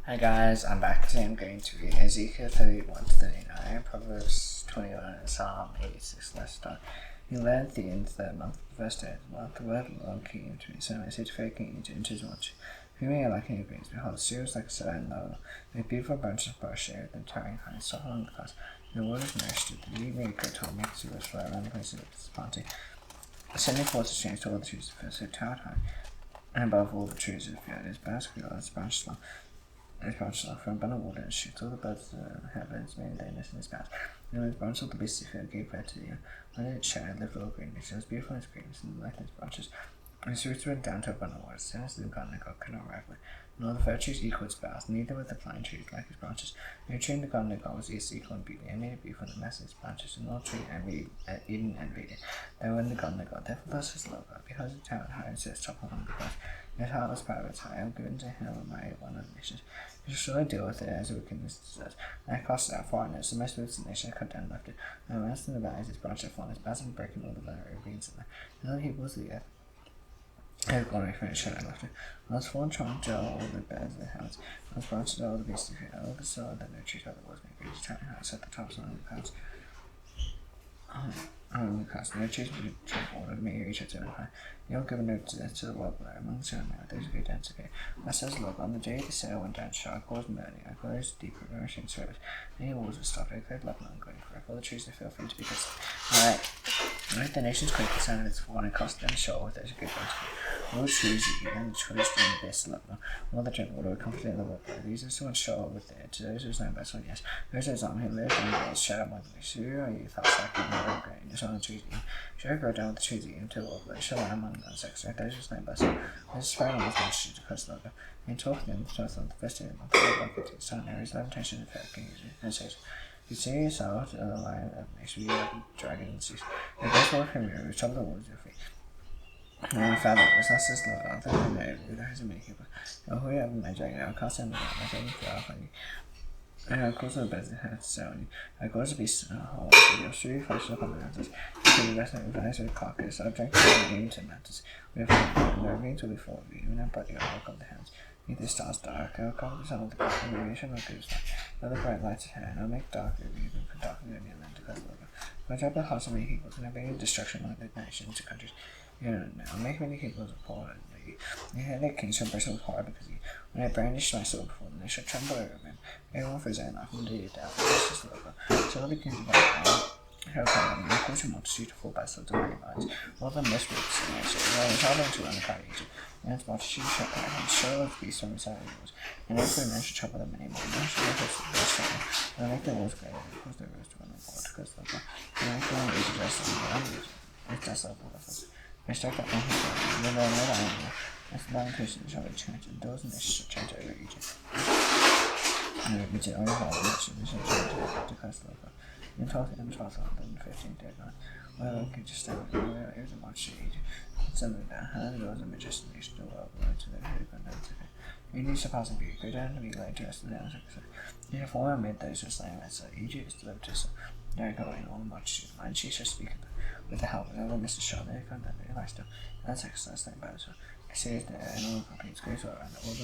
Hi guys, I'm back. Today I'm going to read Ezekiel 31 to 39, Proverbs 21, and Psalm 86. Let's start. He led thee into the month of the first day of the month. The word of the Lord came to me. So I said to Fair King, into his watch. Whom are like any greens? Behold, cereals like a certain low, with beautiful branches of brush shade, and towering high, soft along the class. The word is nourished at the lead maker told me to rest fly around the places of this planting. Sending forth his change to all the trees of the first, so towered high, and above all the trees of the field, his basket, his branches long. His branches are from abundant water and shoots all the birds of the heavens made their nest in his path. And his branches all the beasts of the field gave bread to the earth. Under its shadow lived all greenness. It was beautiful in its greenness and light in its branches. And its roots went down to abundant waters. As soon as the garden God could not rival it. Nor the fir trees equal its boughs, neither were the pine trees like its branches. No tree in the garden of God was its equal in beauty, and made it beautiful in the mass of its branches, and no tree Eden envied it. They were in the garden of God, therefore thus his love, because it towered high and set its top along the ground. His heart was proud of its high, I am given to him a mighty one of the nations. You shall surely deal with it as a wickedness deserves. And I cast it out far, and the most roots of the nation I cut down and left it. And I massed in the valleys, its branches have fallen, its boughs have broken all the ravines in there. And all the peoples of the earth have gone away from its shadow and left it. On its fallen trunk are all the birds of the heavens. On its branches are all the beasts of the field. All the soil that no trees by the waters may reach, towering high, set the tops on the clouds. On the clouds, no trees may drink water, may reach its own high. You will give a note to the world below, among the seven men, those who go down to go. Thus says the Lord, on the day the sail went down shore, I caused murder, I caused deep nourishing service. Many waters were stopped, I declared Lebanon going forever, all the trees that fell free to be kissed. Alright, the nations quake the sound of its fall, and cast down the shore with those who go down to go. All the trees eat, and the trees in the best Lebanon. All the drink water were comforted in the water. These are so much shore with it, to those who stand by someone, yes. Those who are who live in the shadow among the trees. Who are you, thoughts like you never grain, just on the trees eat. Shall I grow down with the trees eat until all the shall I among the sex, those who stand by someone. This is fine on the branches to curse the logo. And talk them to us on the first day of the month, all like it is, sun, Aries, lamentation, and fair king, and says, you see yourself to the lion of the nation, you like a dragon in the seas. And goes forward from you, trouble the waters of your feet. And father, was not says the Lord, I think I know, there has a many people. And who have my dragon, I'll cast him down, my dragon fell off on you. And I'll cause the birds that have to sell you. I'll cause the beasts in a hole, you'll show you flesh upon the mountains. You can invest in the eyes of the carcass, I'll drink the into the mountains. We have found the ravines will be full of you, and our body will walk on the hands. Make the stars dark, I'll cover the sun with the cloud, and the nation will go dark. Let the bright lights of heaven, I'll make dark over you, and put dark over the land to cause the logo. I'll drop the hearts of many peoples, and I'll bring destruction among the nations and countries. You don't know, I'll make many peoples appalled at you. You hear their kings shall bristle with horror because of you. When I brandish my sword before them, they shall tremble over him. Everyone for his own life will do it down. This is the logo. So all the kings of the earth shall come, and cause a multitude to fall by swords and many lions. All the most roots in their soul, well, shall learn to run the crowd of Egypt. And its multitude shall cry, and show of beasts from inside the walls. And every man shall trouble them many more. And shall make us the best strong. And I'll make the walls greater, and cause their roots to run the water, to cause the logo. And I'll make the one easy dress and the unreasonable. It's just like waterfalls. I strike that one who's going, and then I'll know that I am. As the lion Christian shall be changed, and those and nations shall change over Egypt. And it will be to only all the nations shall change over to cause the logo. In 12th and 15th day gone. Well, I could just stand with me, it was a much age. Suddenly down, and there was a majestic nation to the world, to the who had gone down to it. We need to pass and be, go down to be laid to rest in the house. Therefore, amid those who slain, I said, Egypt is delivered to us. There go in all the multitude, and she shall speak with the help of all Mr. Shaw, they come down to the lifestyle. That's excellent, slain by the sword. I see it there, and all the companies go so around, all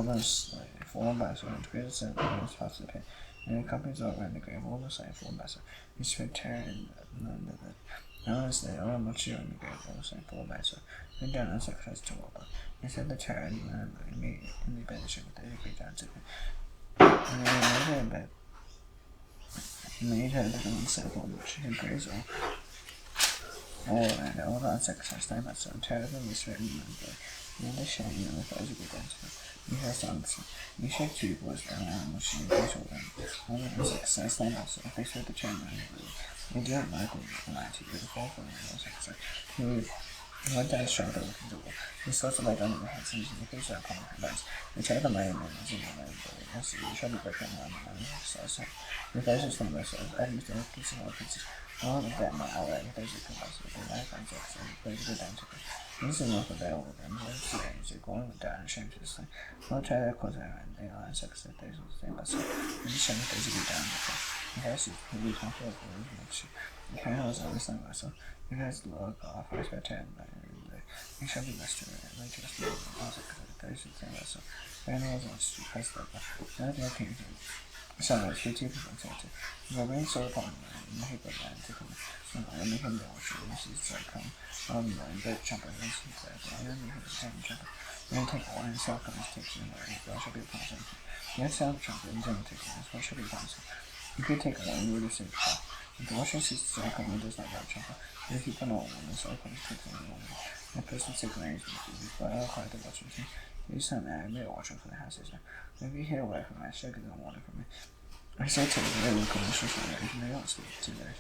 those fallen by the sword, and greater sin, and those parts of the pit. And the companies all around the grave, all the slain fallen by the sword. We spread terror in none of that. Now is there, all multitude on the grave, all the slain fallen by the sword. Went down and sacrificed to war. They said the terror and man immediately by the ship, but they agreed down to it. And they made her the one circle, which had graze all around, all that sacrificed time by the sword. Terror them was written in the and the shame and the those who go down to it. You hear songs. You shake two boys down and which you go to them. All the sacrifice time by the sword. They said the chain man. They do not like the mighty, but the fall from the sacrifice. He went down straight looking to war. He saw the light under the heads and the face upon their bones. They tear the mighty men as in the land, but as you shall be broken on the land, so with those who stand by themselves, Adam is the peace of all princes. All of them are already those who come by so they lie on sex and they go down to them. These are not available with them, those who are going down and shame to the slave. All try their cause and they lie on sex that those who stand by so and the shame those who go down to them. The heresy who be comfortable with the much. The parallels are the same myself. You guys look off, I spent 10 by It shall be restored, like just the also those who say so. Animals are to press the other king. So it's 50 people say to the rain so upon the paper land to come. So I make him the ocean, this is like come on the bird jumper, and he said, I only have the same jumper. Then take one and so comes takes in where I shall be upon something. Yes, I'll jump and then take one, what shall be upon something. You could take one, you would have said, if the washing system so come, it does not have jumper. If you put on one, so comes takes in one. The person takes an age with you, but I'll quite the watching thing. You said that I made a watcher for the houses. Maybe hear away from my sugar and water from me. I say to the very commission for the original answer to theirs.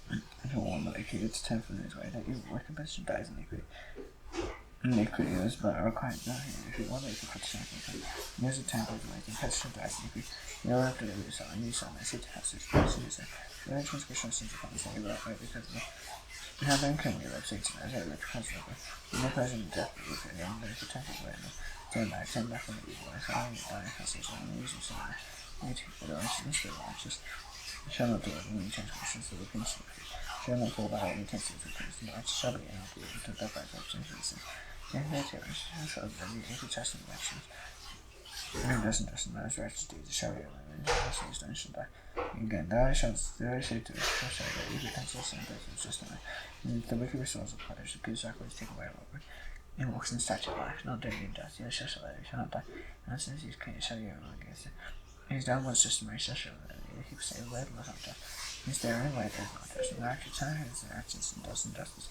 I don't want the liquid to 10 for this way that you recompense dies in liquid. Liquid is but are quite nothing. If you want to put something, there's a template to make competition dies in liquid. You know, after the result, and you saw my city houses. The transcription seems to come the same right because of the having can be websites as a electrical server. The president death with a young there's a template right now. Turn back from the evil. I found the houses on the user side. You take the license, the launches. Shall not do it when you change questions to the pencil. Shall not go by any tenses to the large shabby and I'll be able to the back options. And that's it. So that you can test the elections. And doesn't just know the right to do the shabby and the don't should die. Again, there are shots there say to show that you can test and that's just the wicked resource of players, the good circles take away over. It works in statute life, not doing it does. You're social, you shall not die. And since you can't show you, I guess. His downward system is social, he would say, where was not just. Is there any way there's not just? And actually, time has their actions and does injustice.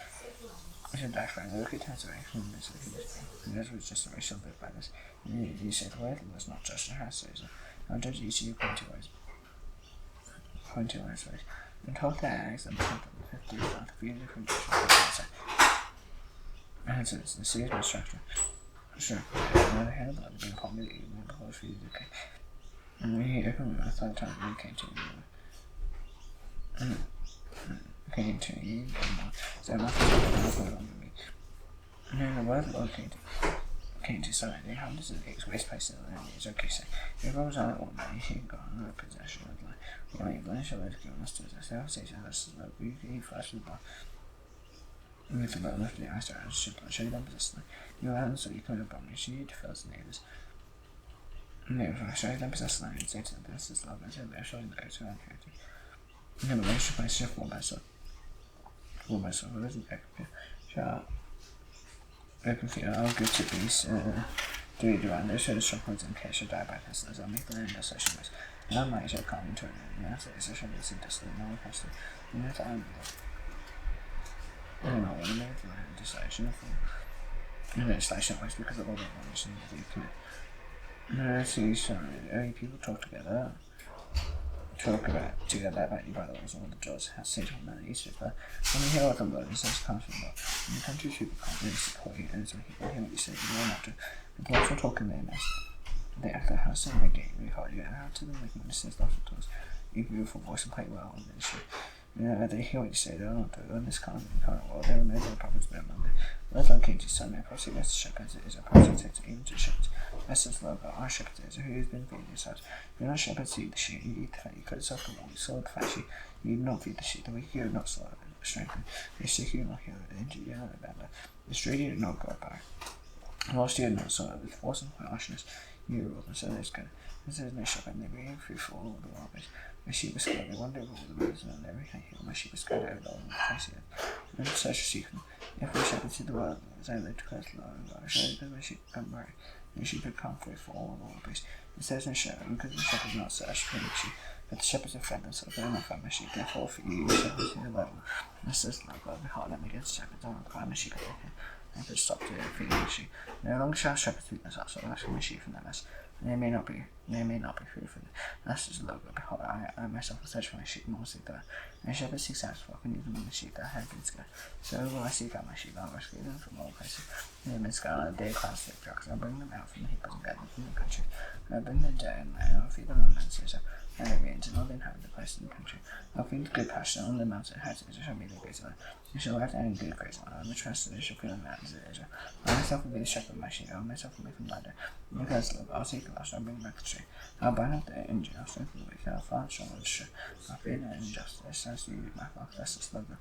I should die from the wicked turns away from this wickedness. And this was just a racial bit by this. And you say the way was not just a house, so I'll judge each of you point to ways. And told the acts and told them 50 out of either from and so it's the C.Jun structure. Sure. On the other hand, I've been called me the whole for you to okay. And we hear from I thought time we came to you. Came to you, so I'm not on me. And then the word located came to something. How does it get waste place in the is okay, so if I was on it one day, he'd gone on a possession of like, you know, you've learned to let go of us to the say, this is like, we flash the bar. With the left of the eye started to show you that possession. You learn so you come up on me, she need to fill the neighbors. No, if I show you that possession, I would say to them, this is love, and so they're showing the to our character. And then I should play shift one by so. One by so, what is it? Shall I can feel I'll go to these, do it around there, so the shop points in case you die by customers. I'll make the end of session with. And I might show comment to it, and that's a session that's interesting, no one has to. You know, I'm I don't know what I made for a decision for. And then station was because of all the ones in the could. No, see, sorry, people talk together. Talk about together about you by the ways all the jobs has said on that each of that. When you hear what the word is comes from that. In the country should be confident support you and so he can hear what you say, you don't have to. The blocks will talk in their nest. They act the house in the game, we call you out to them, making listeners laugh at us. You beautiful voice and play well on this shit. They hear what you say, they don't do it in this kind of world. There are no problems with Monday. Let's locate you son, property that's the shepherds is a property to even to shepherds. That's his logo, our shepherd is who has been feeding yourselves. You're not shepherds who eat the sheep, you eat the fat, you cut yourself the wall, you sword the fat sheep, you do not feed the sheep, the weak you do not slaughter, strengthen, the sick you do not heal, the injured you do not abandon, the straight you do not go back. Whilst you do not slaughter with force and harshness, you rule them, so there's good. There is no shepherd, they bring free for all the robbers. My sheep is scared, they wonder over the roses and every can heal. My sheep is scared over all the faces. And such a secret. If we shepherd to the world, as I live to Christ, Lord, I shall because my sheep come back. My sheep have come for all the robbers. It says in shepherd, because the shepherd is not such for the sheep, but the shepherds have fed themselves, they will not find my sheep, therefore for you, shepherds in the Bible. This is like God, behold them against shepherds, I will find my sheep at their hand. I could stop to feeding the sheep. No longer shall shepherds feed themselves, so I ask my sheep from their mess. They may not be free for them. That's just a logo. Behold, I myself will search for my sheep and will seek that. And shepherds seek out flock and even the sheep that have been scattered. So will I seek out my sheep, I will rescue them from all places. They have been scattered on the day of clouds, thick drugs. I'll bring them out from the heap and gather them from the country. I'll bring them down and I'll feed them on mountains. And they range and all the inhabitants of the place in the country. I'll feed the good pasture on the mountain heights, and shall be the gates of it. You shall have any good grace on the trust that I shall feel in man's age. I myself will be the shepherd of my sheep, I myself will make them ladder. Because look, I'll take the last, I'll bring back the tree. I'll bind up the engine, I'll strengthen the weak, I'll find someone to show. I'll fear no injustice, I'll see my flock, that's the slugger.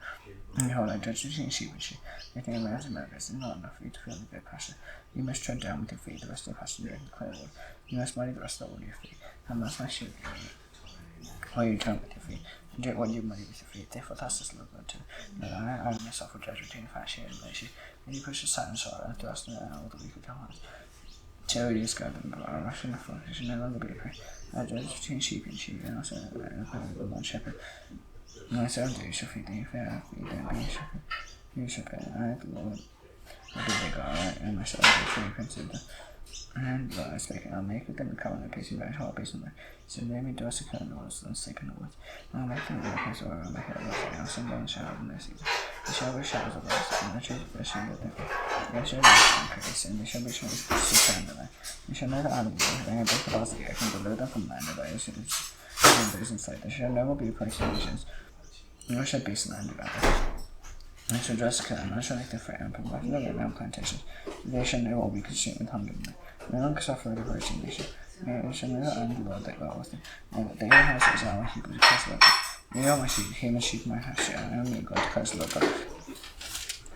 And behold, I judge between sheep and sheep. They think a man's Americans is not enough for you to feel the good pasture. You must tread down with your feet the rest of the pasture and clear wood. You must muddy the rest of the wood with your feet. And must my sheep while you tramp with your feet. And drink what you muddy with your feet. Therefore, that's the slogan too. But I myself will judge between fat sheep and lazy. And you push the silent sorrow and thrust them out with the weak of your heart. Till you discard them, but I rush in the flock. You should no longer be a prey. I judge between sheep and sheep, and also the one shepherd. Myself do, you shall feed thee fair, feed them, be a shepherd. You shall pay, I, the Lord, will be the God, and myself will truly consider. And I speak, I'll make with them a covenant, a piece of right heart, based on my. So they may do us a covenant, was the second of words. And I'll make them a reference over my head, and I'll send down shower in their season. They shall be showers of ice, and I shall be fishing with them. They shall be increase, and they shall be shown to stand the land. They shall know the animal, and I break the bars of the earth, and deliver them from land, and I shall and those inside. There shall no more be nations, nor shall beasts land around them. I shall dress a curtain, I shall make them fair, and provide for them around plantations. They shall no more be consumed with hunger. No longer suffer a diversion nation. They shall know that I am the Lord that dwell with them. And that they are houses are my people to curse the Lord. They are my sheep, human sheep, my house, and I am the God to curse the Lord God.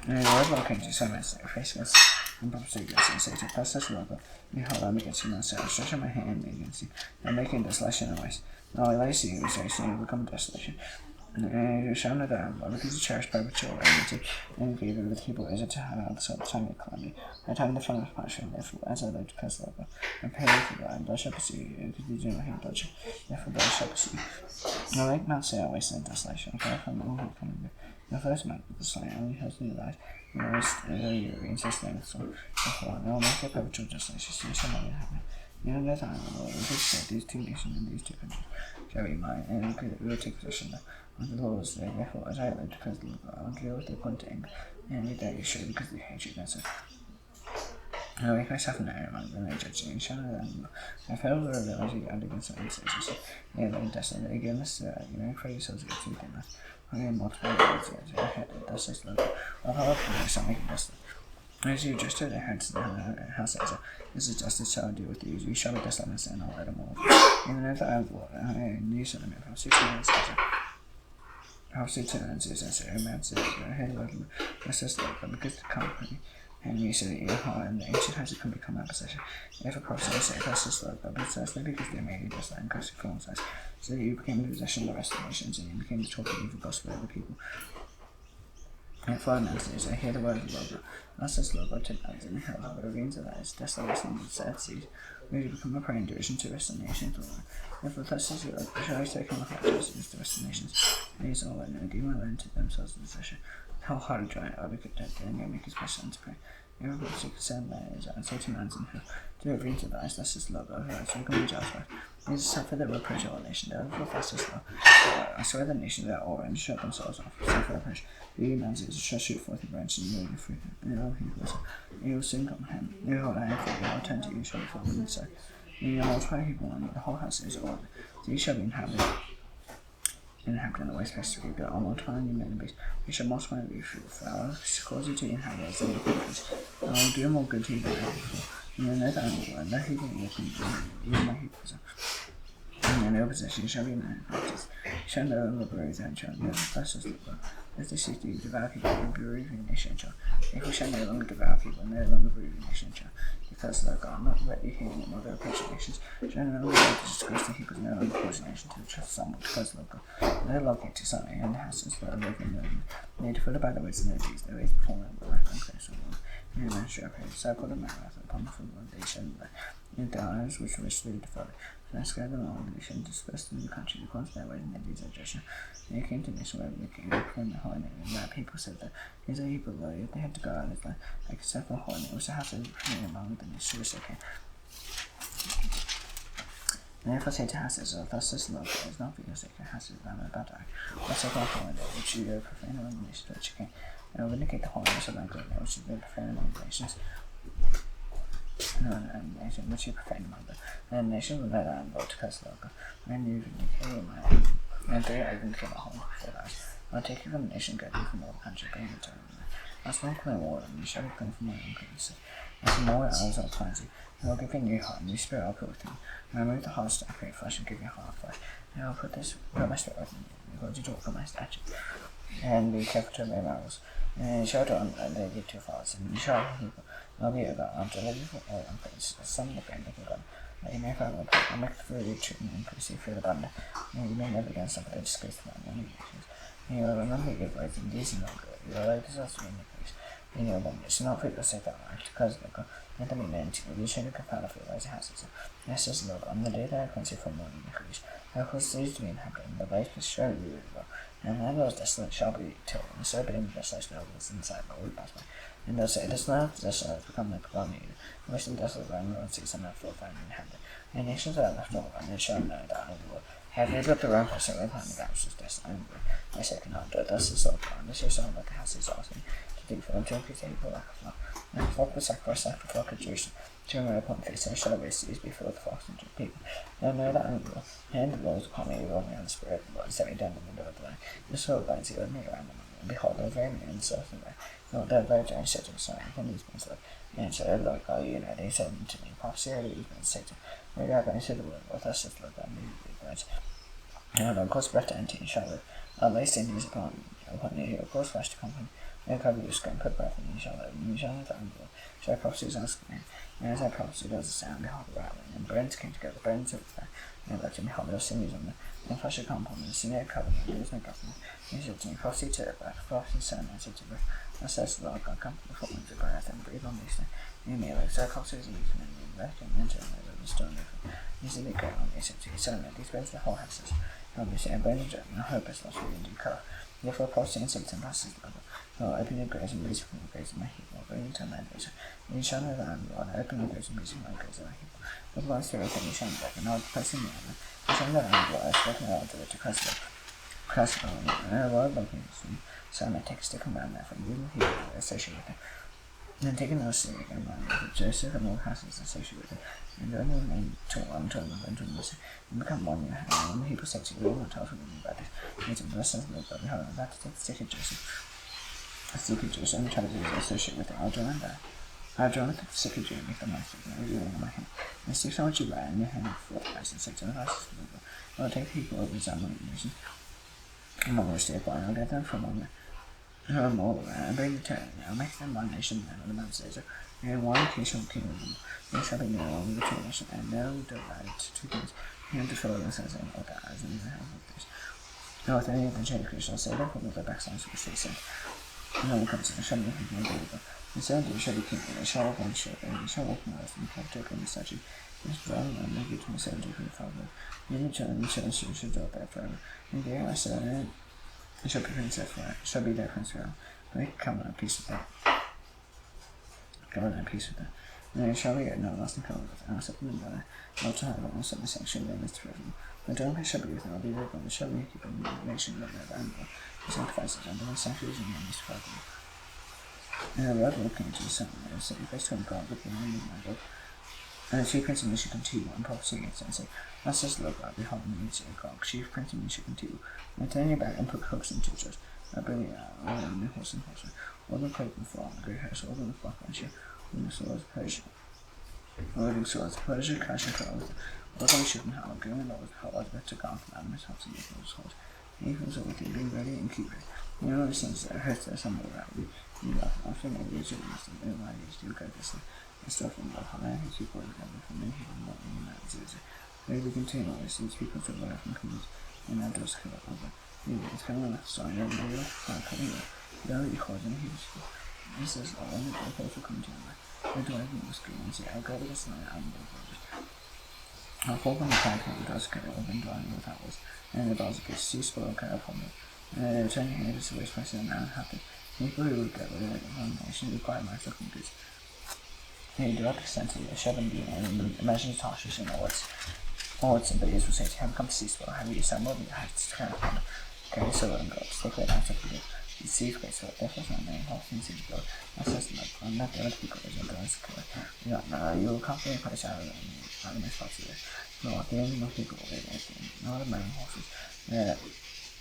And the Lord will come to some men, say, face against and prophecy against and say to curse the Lord God. Behold, I am against you myself, stretch out my hand against you, and making desolation and waste. Now I lay see you, say, soon you will become desolation. And you shall know that I am Lord, because you cherish perpetual enmity, and grieve with people is it to have out the time of calamity. I time the fun of punishment, therefore, as I like to curse the Lord God, and pay for that, and blood shall pursue you, because you do not hate bloodshed, therefore blood shall pursue you. I make Mount Seir waste and desolation, and far from all who come in. The first man of the slain only has new light, and the rest are insist in the soul. Therefore, I will make a perpetual desolation, so you shall not inhabit. You know that I am the Lord, and these two nations and these two countries shall be mine, and we will take possession of the laws there. Therefore, as I live, because the Lord, I will deal with their content, and with their issue, because they hate you against it. I make myself an iron among them, I judge you, and shall know that I am the Lord. I fell the rebellion out against them, and says, they are then desolate, they give us you may pray yourselves against you, then I may multiply the words against your head, and thus says the Lord. I'll have up shall make it desolate. As you just to their heads, the house says, this is justice shall I do with you. You shall be desolate, and I'll let them all. Even if I have the Lord, and you shall remember, I'll see to you, I'll see to and say, man says, hey, Lord, this is Lord, but because the company, and you say, and the ancient houses can become our possession. If a prophet say, that's the Lord, but precisely because they made you desolate and cursed your size. So you became the possession of the rest of the nations, and you became the talk of the gospel of the people. And for now says, I hear the word of the Lord. Thus says the Lord God to lands in the hills, where ravines arise, desolation and sad seas, where you become a prey in derision to the rest of the nations. Therefore, thus says the Lord, shall I take him of righteousness against the rest of the nations? And he is all I know, do my land to themselves in possession. How hard a giant are we could dead, and yet make his best son to pray. Everybody seek the same lands, and so to lands in hill. To ravines arise, thus says the Lord God, who has become a just right. He is suffer the reproach of all nations, therefore thus says the Lord. I swear the nations that are all and shut themselves off, suffer reproach. The man's shall shoot forth a branch and you will free him. And all he was, you will soon come him. You hold a handful, you will turn to you, shall be filled with inside. You will multiply people on you, the whole house is ordered. So you shall be inhabited in the waste place to rebuild. I'll multiply you men and beasts. You shall multiply you fruitful. I will cause you to inhabit as in the countries. I will do more good to you than ever before. You will know that I am the Lord, and that he will make you my people. And in possession shall be mine righteous. Shall no longer bruise and shall no thus as the Lord. As they seek to devour people and bereaving nation shall. If we shall no longer devour people, no longer bereaving nation shall. Because the God, not ready hearing nor their approaching nations, shall no longer disgrace the people, no longer cause nation to trust someone, because the God. No longer to some and houses that are living in they defeated by the words and their deeds, their ways before them, but left unclear so long. And man shall pray, so I put a man wrath upon the food one day shall be like. In the eyes which richly defrauded. And I scattered them all, and they shall disperse in the country, according to their ways and their deeds of judgment. And they came to a nation where they came to proclaim the holy name, and that people said that these are people low, yet they had to go out of his land. Like except for the holy name, which the house of the among them is sure okay. And therefore say to houses, thus says the Lord, it is not for your sake, houses that I am about to act. But so called holy name, which you go profane among the nations which you came. And I will vindicate the holiness of my good name, which you go profane among the nations. No, nation which you profane among them. And the nation will know that I am Lord to curse the Lord. And you vindicate my name. And there I vindicate my holy before that. I'll take you from the nation, get you from all the country, bring you to me. I'll smoke clean water, and you shall be clean from my own cleanness. As the more hours I'll cleanse you, and I'll give you a new heart, and new spirit I'll put within you. And I'll remove the hard stuff from your flesh and give you a heart of flesh. And I'll put my spirit within you, and cause you to walk on my statutes. And be careful to obey my rules. And you shall do and they give to your fathers, and you shall have people. I'll be your God, I'll deliver you from all uncleanness, as some of the family of God. That you may find my people, I'll make the food you treat and increase you for the abundant. And you may never again suffer the disgrace of my nations. And you will remember your ways and deeds and longer. You will lay disaster in your place. And your abomination, not people say that right, because of the let them men to you should have found of your ways houses. Yes, says the Lord, on the day that I cleanse you from morning increase, I will cause these to be inhabited, and the life is surely ruled. And the land desolate shall be tilled, and so be in the desolation of the inside the Lord pass by. And they'll say, this land of desolate has become like a needed, and wish the desolate land will see some full found inhabited. And nations are left all, and they shall know that I am the Lord. Have they built their own place, and they find the gaps of desolate and I say, cannot do it, thus is the Lord God, and this is all that the house is awesome. To do for them to increase able like a flock. And the flock was sacrificed like the flock of Jerusalem. To remember upon the face, and shall always seas be full of the flocks and people. And know that I am the Lord. And the Lord is upon me, will me on the spirit of the Lord, set me down in the middle of the land. The soul binds you with me around the mountain. And behold, they are very many in the south and there. Lord, they are very giant, said to the sun, and these men said, and so, Lord God, you know, they said unto me, prophecy are these men, Satan. We are going to the word, with us, Lord God, me, the words. And Lord, cause breath to enter, and shall live. I'll lay sinews upon you, of course, flesh to come from you. And cover your skin, put breath in you, shall live, and you shall live and live. Shall I prophecies on skin? And as I prophesy, does a sound, behold, the rattling, and bones came together, bones of the fire, and let him behold, there are sinews on them, and flesh shall come upon them, and sinew covered them, there is no government. And he said to me, prophecy to the breath, prophecy to the said to breath. Thus says the Lord God, come to the foot winds of breath, and breathe on these things. And you may live, so prophecies and these men, and let him enter, and live, and stone over. These are the great on these, said to me, son of these bones are the whole houses. And we say, and bones are and hope is lost, and do cover. Therefore, prophecy and Satan passes the Lord. Lord, open your graves and release from the graves of my people. Bring into my nation. And you shall know that I am the Lord. Open your graves and release from the graves of my people. The Lord spirit within you shall be back, and I will place in the honor. You shall know that I am the Lord. I have spoken out to Christ the Lord. And I will love him. So I may take a stick and round that from you and he will associate with him. And then take another stick and round with Joseph and all houses associated with him. And then remain to one to and become one in your hand. And when people say to you, we will not tell from you about this. And to the lessons of the Lord, behold, I'm about to take the stick of Joseph. A stick of Joseph, and try to do associate with it. I'll draw and die. I'll draw and take the stick of Joseph, make the master, and I'll reveal in my hand. And the stick on which you write in your hand for the eyes, and say to the eyes of the Lord, I will take people over the among the nations. Among the state, and I'll get them from among them. I'm all around, and bring the turn, and I'll make them one nation, and the man says, and one king shall king of them. There shall be no one with two nations, and no divided to two kings. And to fill the sense and all that as in the house of this. Now, if any of the Jericho shall say, therefore, with the backstones which they said, and no one comes in, shall be king of the and so you shall be king, and they shall walk on shore, and you shall walk on earth, and you shall take on the statue. This dwelling and make it to the same from the Father. And the children shall dwell there forever. And there I said, it shall be prince forever, shall be their prince forever. But they come on a piece of that. Come on a piece of that. And there shall be no lasting covenant, and I'll set them in the not to have one set my sanction, then is forever. The dwelling shall be with them, I'll be with them, and shall be keeping the nation that never and the sacrifices under the sanctuaries and the is forever. And the Lord will come to the sun, and set your face to him, God, with the name of my God. And the chief prince of me shall continue, and prophecy against it, and say, thus says the Lord God, behold, the means of God, chief prince of me shall continue. And turn your back, and put hooks into your church. I bring you out, all in the horse and horseman, all the cloak and fall, and the great house, all in the flock and sheep, all the swords of Persia, loading swords of Persia, crash and clothes, all the ship and hollow, going and always hot, better gone from animals, hot and equals horse. And equals all with you, be ready and keep it. You know the sins that hurt there somewhere around you. You laugh after me, you should use them, and why you do go this way. And stuff from the high, and people are gathered from many people not in the mountains. They will continue always, these people to learn from communities, and that does come up over. It's kind of like a sign of the real, like coming up. Very hard and huge. This is all in the people for coming to me. I do everything with screen and say, I'll go to this night, I'm going to I'll hold on the tank and the does carry over and drying with hours, and the dogs get sea spoil carry upon me. And they return here to the waste place and now happy. People who will get rid of it one nation require my looking goods. They do represent the Shevin being and imagine Tarshish and all its abilities will say to him, come to sea spoil, have you assembled and have to carry upon them. Carry so and go, take away out of the good. You see, great so therefore my name, all things in the God. I says to I'm not the other people as a God is secure. You don't know, you will come from a place out of the most spots of it. No, the only most people will live in no other man horses.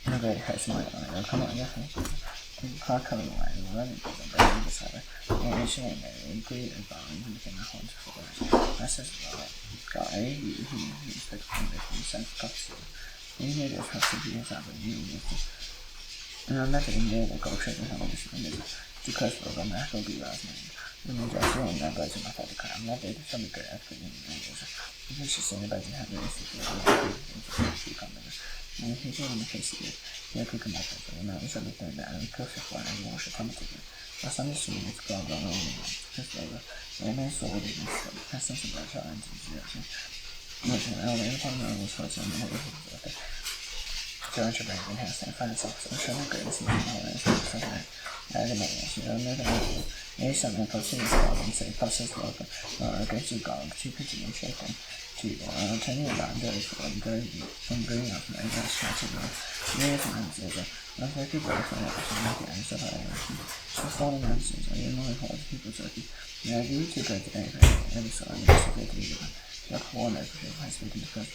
Okay, hurts my eye. Come on, yeah. Park color line, running to the burning beside and shame and great and bound and became a haunt for us. I says, guy, he's the kind of sense of cups. He made it have to be as I would use. And I'm not getting there, the culture and how this is. Because of the national be last name. The major film that goes in my father car. I'm not there to some good after the English. I think she's saying about the habit of the and he said in the case of it, he could come back and now it's a little that I could fly and wash a tomato. Last time I see it's called on all the because they may sold it and passing some of our and much an early upon the was for some of the Georgia Bank and has to find itself so show the greatest and all that something I don't know, you know, maybe something posting is called and say process local or against you gog to continue shaking. Turning around there for and bringing up my best shot to go. Yes, man, says I'm very good for everything and stuff like that. So, falling answers, I don't know how people turkey. Yeah, I do to go to every side of the security. Just one everything has been discussed.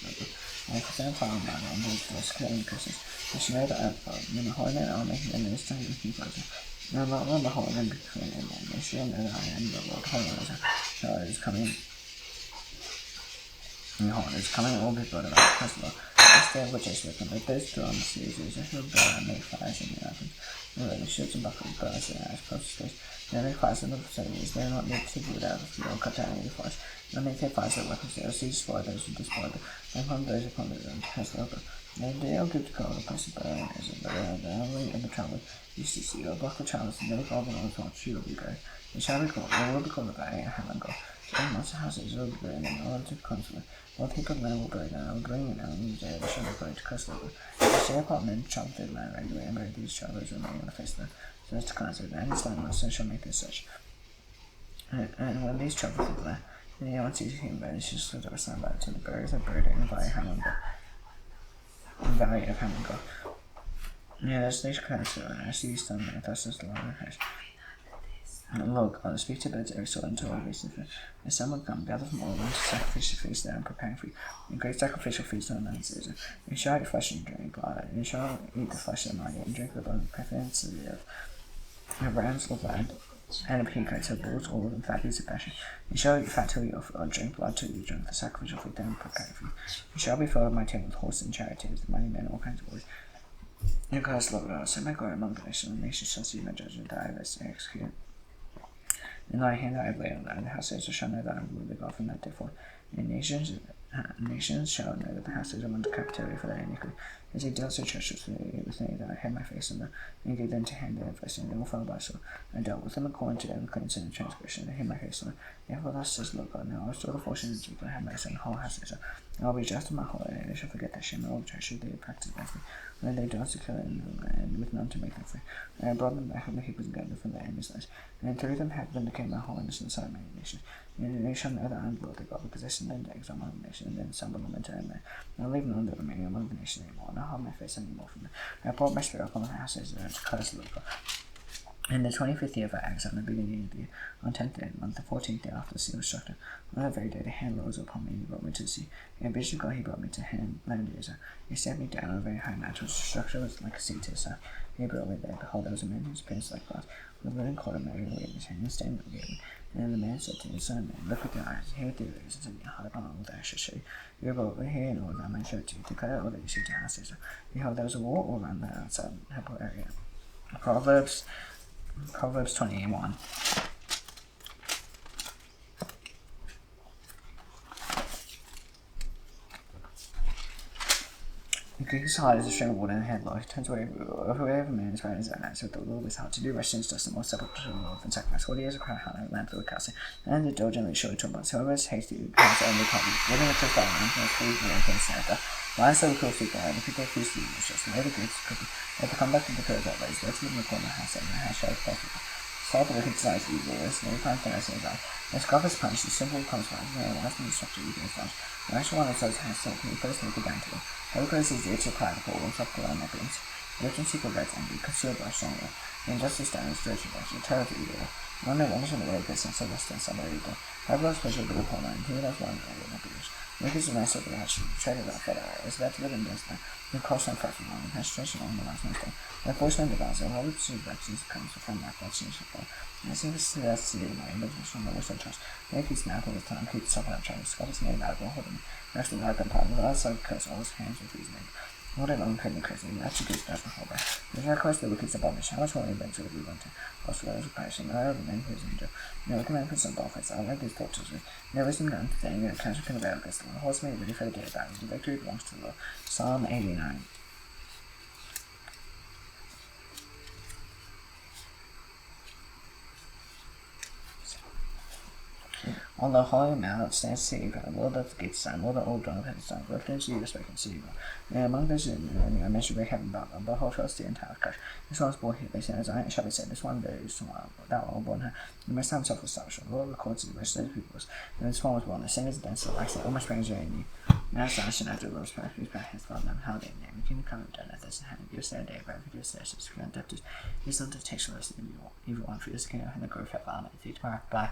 I have found that on those killing curses. The share that in the hornet, I'll make them this time with people. No, not the hornet between them, and the share that I am the Lord Hornet. So it's coming. It's coming all people that are possible. Instead, which is written with those two on the series, is a hill bear and make fires in the oven. The shoots and buckles burst in as close to space. They make fires in the facilities. They are not made to do without a few or cut down any fires. They make their fires at weapons. They will see destroy those who destroy them. And upon those upon the test over. They are good to call the place of burning as a burner. The only in the travel used to see a buckle chalice and never called them on the thought she will be great. They shall be called, they will be called the guy and have them go. So much houses will be burning in order to consummate. All people then will burn down, bring it down, and they shall be going to custom. The share apartment chopped the land regularly, and buried these travelers remain on the face of them. So as to concert, and his landmaster shall make this such. And when these travelers did land, anyone sees him, but it's just sort of a soundbite to the birds of bird and by Hamango. Valley of Hamango. Yeah, that's these kinds of, I see some, that's just the long hash. Look, I'll speak to birds every so until all reason for and some will come, gather from all to sacrificial feast there and preparing for you. A great sacrificial feast on the night season. You shall eat flesh and drink blood. You shall eat the flesh of the mighty and drink the blood of preference of the earth. A rams of land and a peacock of bulls, all of them fat is a passion. You shall eat fat till you offer, or drink blood till you drink the sacrificial feast there and preparing for you. You shall be filled my table with horses and charioteers, the mighty men, all kinds of boys. You cast love God, so my glory among the nations, and the nations shall see my judgment that I have executed. In thy hand I have laid on thine houses, shall know that I am the God from that day forth. And nations shall know that the houses are under captivity for their iniquity. As he dealt so treacherously with me that I hid my face in them, and gave them to hand their flesh, and they will fall by sword. I dealt with them according to their uncleanness and transgression, and hid my face in them. Therefore thus says the Lord God, now I will restore the fortune of Ezekiel, and have mercy on the whole houses. And I will be just in my heart, and they shall forget their shame, and all the treachery they have practiced against me. When they dwelt secure in the land, with none to make them free. And I brought them back from the people together from their enemies' lands. And through them have vindicated my holiness in the sight of many nations. And they shall know that I am the Lord their God, because I send them to exile among the nations, and then assemble them into their land. And I leave none that remain among the nations anymore, and I hide my face anymore from them. And I poured my spirit upon the houses, and to curse the Lord God. In the 25th year of our exile, on the beginning of the year, on 10th day of the month, the 14th day after the sea was struck down, on that very day the hand rose upon me, and he brought me to the sea. And vision God, he brought me to land Israel. He set me down on a very high mountain, whose structure was like a sea to the south. He brought me there. Behold, there was a man whose appearance like glass, with a living cord of measuring weight in his hand, and standing before me. And then the man said to me, Son of man, look with your eyes, hear with your ears, and set your heart upon all that I shall show you. You will go over here and all that I might show it to you, to cut out all that you see to houses. Behold, there was a wall all around the outside temple area. Proverbs 21. The king's heart is a stream of water in the headlock. He turns away whoever man is right in his own eyes, so the Lord is hard to do rest in his dust and more sepulchre to the Lord than sacrifice. 40 years of cry high, lamp for the castle, and the diligently surely troubles. Whoever is hasty comes only copy. Living with his diamond, and his food and his Santa. Lions so cool feet there, and the people refuse to eat his just, and the goods cookie. They have to come back to the curve that ways. Let's live in the corner of the house, and the house shall be perfect. Saul the wicked desires evil, and no time thinks in his eye. The scoff is punished, the simple comes from his man, last in the structure evil is done. The rational one that says has so can be first make it down to them. Hypocrites is the itch of pride, the warms up to their necklace. The rich and secret rights envy, concealed by strong will. The injustice down is judged by the terror of evil. One day wonders in the way of business of Western Samarita. I was pleasure to the whole line. He was one of the beers. Make his nice of the hatch, traded out for that. Is that living business? The cost and profit on the penetration on the last Wednesday. The force and the guys, and all the two vaccines comes from that vaccine support. I see this city in my images from the Western Trust. Make his nap all the time, keep something up trying to Scott is made out of holding. Next to the American partner, but outside cuts all his hands with his name. What a long couldn't crazy, actually gives back from Hobart. There's a request that we could abolish how much more eventually we want to. Also, as a passion, I have a man who is injured. No, we can have some dolphins. I like these tortures. Never seen none today, the cancer can avail this. The horse made ready for the day battle. The victory belongs to the Lord. Psalm 89. On the holy mount stands Savior, Lord of the gates, son, Lord of old John Penn, son, reference you respect and Savior. And among those in I mentioned we have about the whole trust the entire cash. This one was born here, they said, as I shall be said, this one there is tomorrow, that one born her. The most time self was social, Lord records the rest of the peoples. And this one was born, the singers dance, like say, all my springs are in you. Now astonishing after the Lord's prayer, whose back has brought them, how they name, the kingdom come of done at this hand, give us their day, but give us their subscribe, debtors, his son to take us in evil one for his kingdom, and the growth of honor. See you tomorrow. Bye.